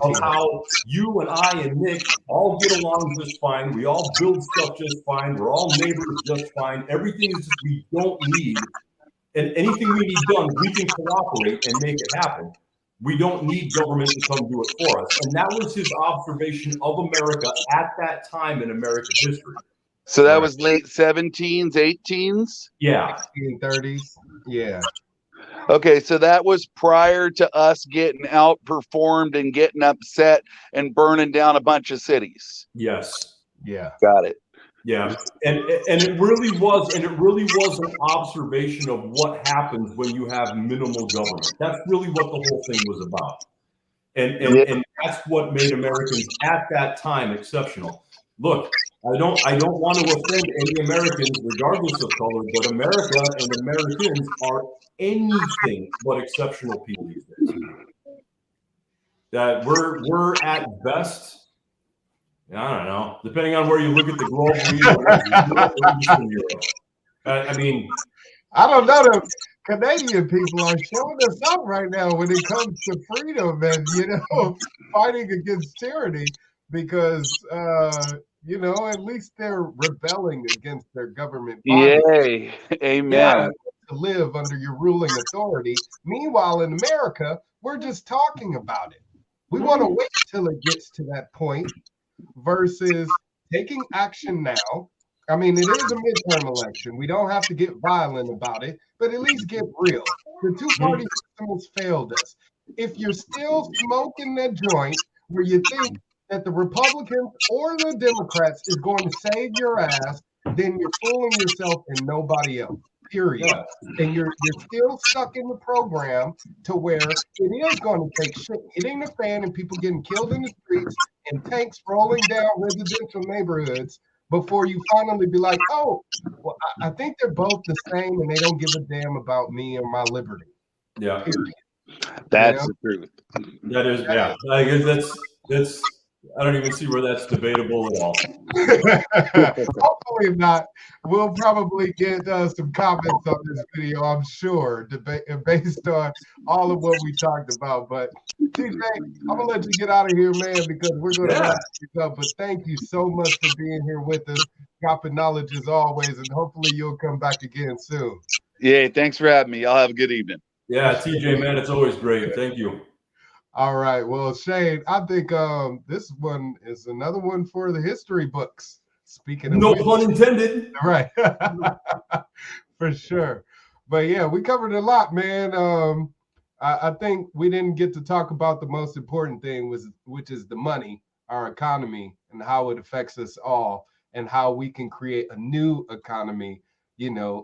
of how you and I and Nick all get along just fine. We all build stuff just fine. We're all neighbors just fine. Everything is just, we don't need, and anything we need done, we can cooperate and make it happen. We don't need government to come do it for us. And that was his observation of America at that time in American history. So that was late 17s, 18s? Yeah. 1830s. Yeah. Okay, so that was prior to us getting outperformed and getting upset and burning down a bunch of cities. Yes. Yeah. Got it. Yeah. And it really was an observation of what happens when you have minimal government. That's really what the whole thing was about. And that's what made Americans at that time exceptional. Look, I don't want to offend any Americans, regardless of color, but America and Americans are anything but exceptional people these days. That we're at best, I don't know, depending on where you look at the globe, Eastern Europe. I mean, I don't know. The Canadian people are showing us up right now when it comes to freedom and, fighting against tyranny because, at least they're rebelling against their government. Yay. Amen. Yeah, to live under your ruling authority. Meanwhile, in America, we're just talking about it. We want to wait till it gets to that point versus taking action now. I mean, it is a midterm election. We don't have to get violent about it, but at least get real. The two-party system has failed us. If you're still smoking that joint where you think that the Republicans or the Democrats is going to save your ass, then you're fooling yourself and nobody else, period. Yeah. And you're still stuck in the program to where it is going to take shit hitting the fan and people getting killed in the streets and tanks rolling down residential neighborhoods before you finally be like, oh, well, I think they're both the same and they don't give a damn about me or my liberty. Yeah. Period. That's the truth. That is, yeah. I guess that's I don't even see where that's debatable at all. Hopefully not. We'll probably get some comments on this video, I'm sure, based on all of what we talked about. But TJ, I'm gonna let you get out of here, man, because we're gonna wrap this up. But thank you so much for being here with us, dropping knowledge as always, and hopefully you'll come back again soon. Yeah, thanks for having me. Y'all have a good evening. Yeah, TJ, man, it's always great. Thank you. All right. Well, Shane, I think this one is another one for the history books. Speaking of no pun intended. Right. For sure. But yeah, we covered a lot, man. I think we didn't get to talk about the most important thing, which is the money, our economy, and how it affects us all, and how we can create a new economy,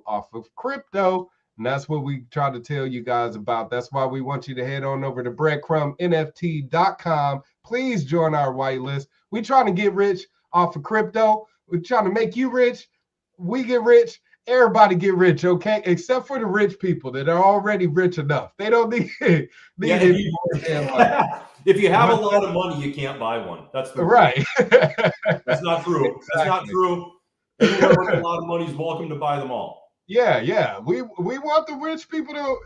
off of crypto. And that's what we try to tell you guys about. That's why we want you to head on over to breadcrumbnft.com. Please join our whitelist. We're trying to get rich off of crypto. We're trying to make you rich. We get rich, everybody get rich, okay? Except for the rich people that are already rich enough. They don't need Yeah, any more damn money. if you have a lot of money, you can't buy one. That's the rule. Right. That's not true. That's not true. Anyone with a lot of money is welcome to buy them all. Yeah. We want the rich people to,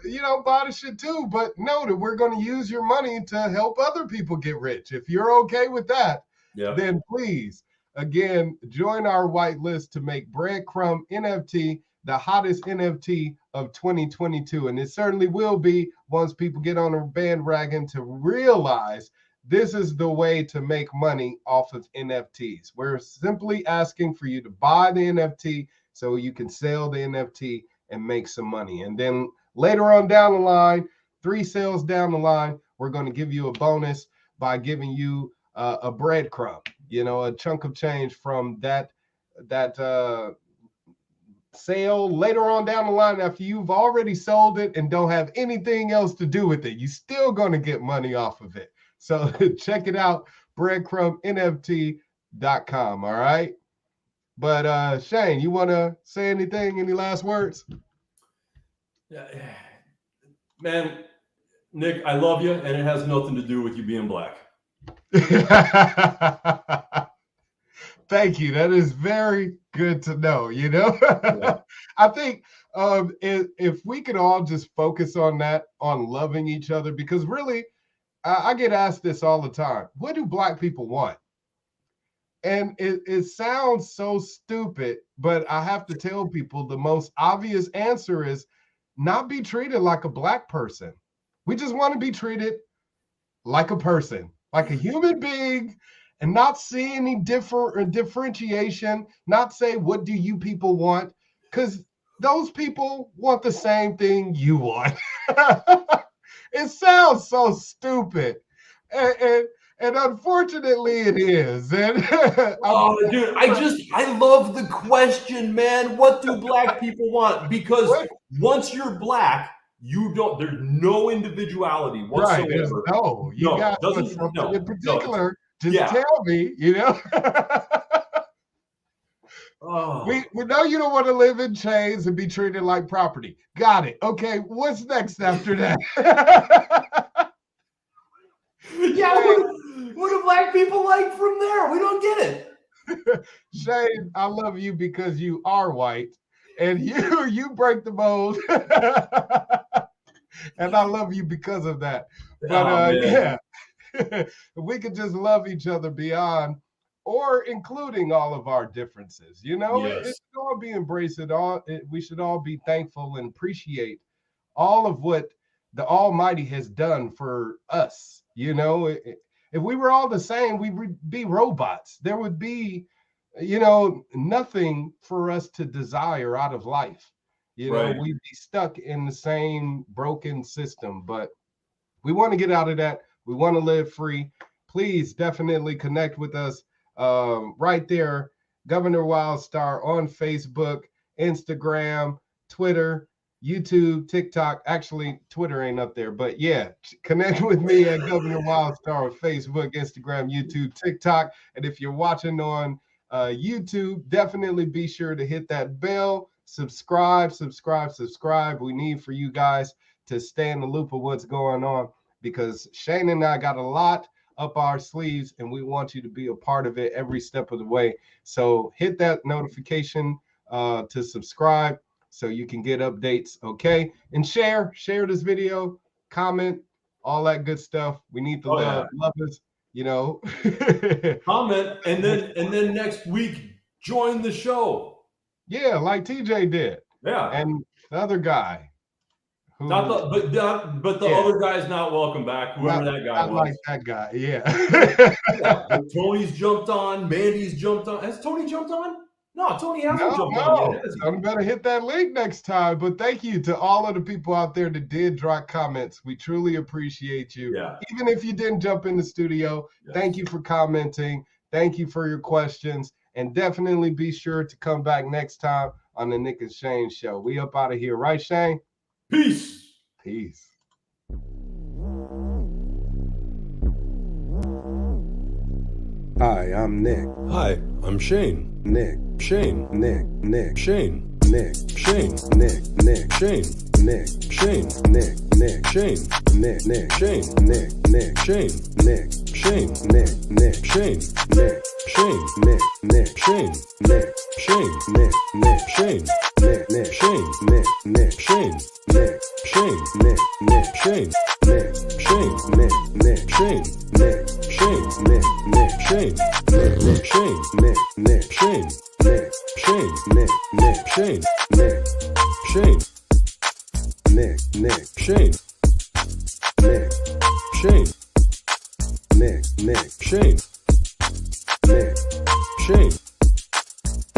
buy the shit too, but know that we're going to use your money to help other people get rich. If you're okay with that, then please, again, join our whitelist to make Breadcrumb NFT the hottest NFT of 2022. And it certainly will be once people get on a bandwagon to realize this is the way to make money off of NFTs. We're simply asking for you to buy the NFT so you can sell the NFT and make some money. And then later on down the line, 3 sales down the line, we're going to give you a bonus by giving you a breadcrumb, a chunk of change from that sale later on down the line after you've already sold it and don't have anything else to do with it. You're still going to get money off of it. So check it out, breadcrumbnft.com. All right. But Shane, you want to say anything? Any last words? Man, Nick, I love you, and it has nothing to do with you being black. Thank you. That is very good to know. Yeah. I think if we could all just focus on that, on loving each other, because really, I get asked this all the time. What do black people want? And it sounds so stupid, but I have to tell people the most obvious answer is not be treated like a black person. We just want to be treated like a person, like a human being, and not see any differentiation, not say, what do you people want? Because those people want the same thing you want. It sounds so stupid. And unfortunately it is. And dude, I love the question, man. What do black people want? Because once you're black, there's no individuality whatsoever. Right, you got something in particular. Just tell me, We know you don't want to live in chains and be treated like property. Got it. Okay, what's next after that? What do black people like from there? We don't get it. Shane, I love you because you are white, and you break the mold, and I love you because of that. But we could just love each other beyond or including all of our differences. It should all be embraced. We should all be thankful and appreciate all of what the Almighty has done for us. If we were all the same, we would be robots. There would be, nothing for us to desire out of life. We'd be stuck in the same broken system. But we want to get out of that. We want to live free. Please definitely connect with us right there. Governor Wildstar on Facebook, Instagram, Twitter, YouTube, TikTok. Actually, Twitter ain't up there, but connect with me at Governor Wildstar on Facebook, Instagram, YouTube, TikTok. And if you're watching on YouTube, definitely be sure to hit that bell, subscribe. We need for you guys to stay in the loop of what's going on, because Shane and I got a lot up our sleeves, and we want you to be a part of it every step of the way. So hit that notification to subscribe, so you can get updates, okay? And share this video, comment, all that good stuff. We need the love us, Comment, and then next week, join the show. Yeah, like TJ did. Yeah. And the other guy. But the other guy's not welcome back, whoever that guy was. Like that guy, yeah. Tony's jumped on, Mandy's jumped on. Has Tony jumped on? No, Tony hasn't jumped on yet. I better hit that link next time. But thank you to all of the people out there that did drop comments. We truly appreciate you. Yeah. Even if you didn't jump in the studio, thank you for commenting. Thank you for your questions. And definitely be sure to come back next time on the Nick and Shane Show. We up out of here, right, Shane? Peace. Hi, I'm Nick. Hi, I'm Shane. Nick. Shane. Nick. Shane. Nick, Shane, Nick, Nick, Shane, Nick, Shane, Nick, Nick, Shane, Nick, Nick, Shane, Nick, Nick, Shane, Nick, Shane, Nick, Nick, Shane, Nick, Shane, Nick, Nick, Shane, Nick, Shane, Nick, Nick, Shane, Nick, Nick, Shane, Nick, Nick, Shane, Nick, Shane, Nick, Nick, Shane, Nick, Shane, Nick, Nick, Shane, Nick, Shane, Nick, Nick, Shane, Nick, Nick, Shane, Nick, Nick, Shane, Nick, Shane, Nick, Nick, Shane, Nick, Shane, Nick, Nick, Shane, Nick, Shane, Nick, Nick, Shane, Nick, Shane,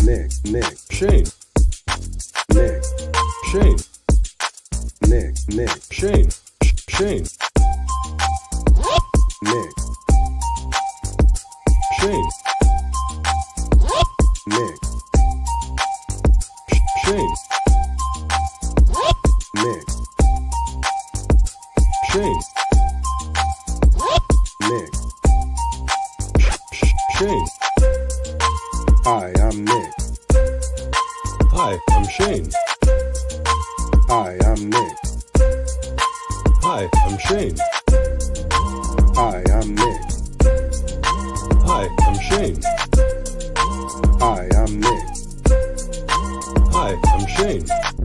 Nick, Nick, Shane, Nick, Shane, Nick, Nick, Shane, Shane, Nick, Shane, Nick, Shane, Nick, Shane, Nick. Shane. Hi, I'm Nick. Hi, I'm Shane. Hi, I'm Nick. Hi, I'm Shane. Hi, I'm Nick. Hi, I'm Shane. Hi, I'm Nick. Hi, I'm Shane.